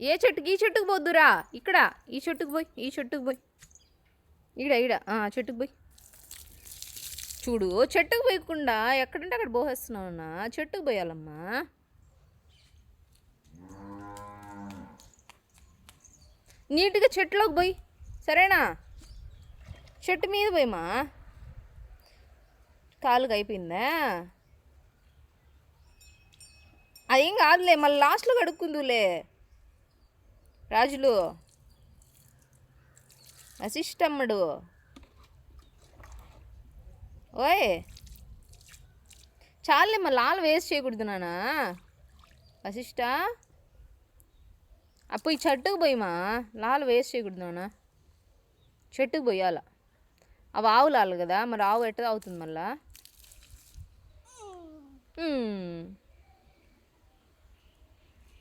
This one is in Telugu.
ఏ చెట్టుకి? ఈ చెట్టుకు పోద్దురా. ఇక్కడ ఈ చెట్టుకు పోయి, ఈ చెట్టుకు పోయి, ఈడ ఈడ చెట్టుకు పోయి. చూడు, చెట్టుకు పోయకుండా ఎక్కడంటే అక్కడ పోసేస్తున్నావున్నా. చెట్టుకు పోయాలమ్మా. నీట్గా చెట్టులోకి పోయి, సరేనా? చెట్టు మీద పోయమా. కాలుగా అయిపోయిందా? అదేం కాదులే, మళ్ళీ లాస్ట్లో కడుక్కుందులే. రాజులు వశిష్టమ్ముడు, ఓయ్ చాలే, మళ్ళీ లాలు వేస్ట్ చేయకూడదు నానా. వశిష్ట అప్పుడు ఈ చెట్టుకు పోయిమా. లాలు వేస్ట్ చేయకూడదు నాన్న. చెట్టుకు పోయాల. అవి ఆవులాలు కదా, మరి ఆవు ఎట్ట అవుతుంది మళ్ళా?